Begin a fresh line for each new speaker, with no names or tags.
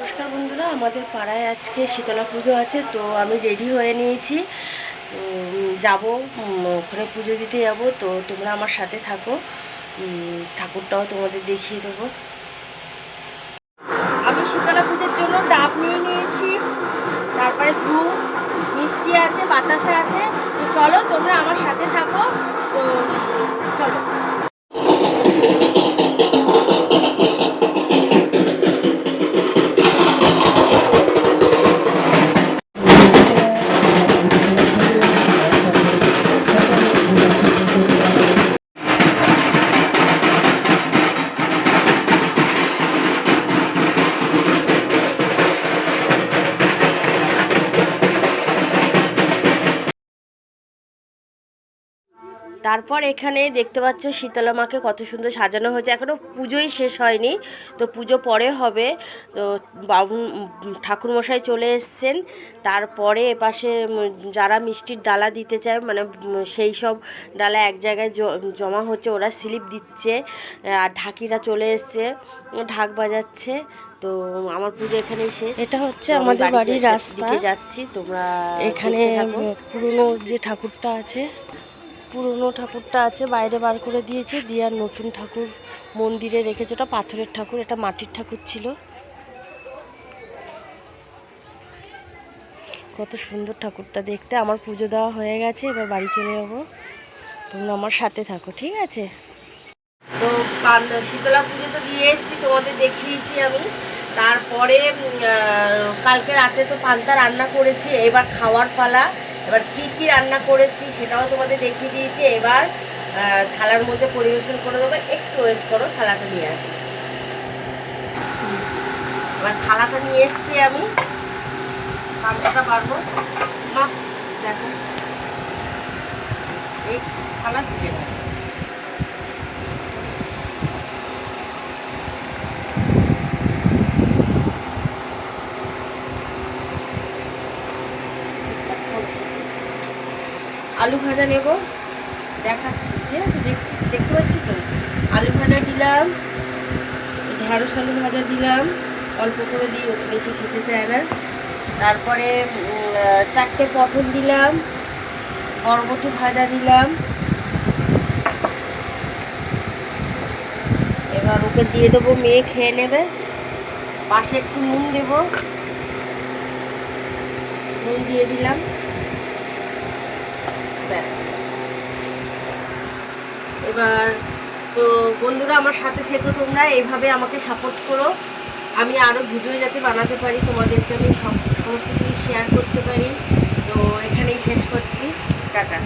নমস্কার বন্ধুরা, আমাদের পাড়ায় আজকে শীতলা পুজো আছে, তো আমি রেডি হয়ে নিয়েছি। তো যাব, ওখানে পুজো দিতে যাব। তো তোমরা আমার সাথে থাকো, ঠাকুরটাও তোমাদের দেখিয়ে দেবো। আমি শীতলা পুজোর জন্য ডাব নিয়ে নিয়েছি, তারপরে ধূপ, মিষ্টি আছে, বাতাসা আছে। তো চলো তোমরা আমার সাথে থাকো। তো চলো। তারপর এখানে দেখতে পাচ্ছ শীতলা মাকে কত সুন্দর সাজানো হয়েছে। এখনও পুজোই শেষ হয়নি, তো পুজো পরে হবে। তো বাবু ঠাকুরমশাই চলে এসছেন। তারপরে এপাশে যারা মিষ্টির ডালা দিতে চায়, মানে সেই সব ডালা এক জায়গায় জমা হচ্ছে, ওরা স্লিপ দিচ্ছে। আর ঢাকিরা চলে এসছে, ঢাক বাজাচ্ছে। তো আমার পুজো এখানেই শেষ। এটা হচ্ছে আমাদের বাড়ির রাস্তা, যাচ্ছি। তোমরা এখানে পুরনো যে ঠাকুরটা আছে, বাইরে বার করে দিয়েছে, দিয়ে আর নতুন ঠাকুর মন্দিরে রেখেছে। ওটা পাথরের ঠাকুর, এটা মাটির ঠাকুর ছিল। কত সুন্দর ঠাকুরটা দেখতে। আমার পুজো দেওয়া হয়ে গেছে, এবার বাড়ি চলে যাবো। তোমরা আমার সাথে থাকো, ঠিক আছে? তো শীতলা পুজো তো দিয়ে এসেছি, তোমাদের দেখিয়েছি আমি। তারপরে কালকে রাতে তো পান্তা রান্না করেছি, এবার খাওয়ার পালা। এবার কি রান্না করেছি সেটাও তোমাদের দেখিয়ে দিয়েছি। এবার থালার মধ্যে পরিবেশন করে দেবো। একটু ওয়েট করো, থালাটা নিয়ে আসি। এবার থালাটা নিয়ে এসছি আমি, পান্তাটা পারবো। মা দেখো, এই থালা ধুয়ে নেব। আলু ভাজা নেব, দেখাচ্ছি, ঠিক আছে? দেখতে পাচ্ছি তো। আলু ভাজা দিলাম, ঢেঁড়স আলু ভাজা দিলাম, অল্প করে দিই, ওটা বেশি খেতে চায় না। তারপরে 4টে পটল দিলাম, বরবটি ভাজা দিলাম। এবার ওকে দিয়ে দেবো, মেয়ে খেয়ে নেবে। পাশে একটু নুন দেবো, নুন দিয়ে দিলাম, ব্যাস। এবার তো বন্ধুরা আমার সাথে থেকো, তোমরা এইভাবে আমাকে সাপোর্ট করো। আমি আরও ভিডিও যাতে বানাতে পারি, তোমাদেরকে আমি সমস্ত কিছু শেয়ার করতে পারি। তো এখানেই শেষ করছি, টাটা।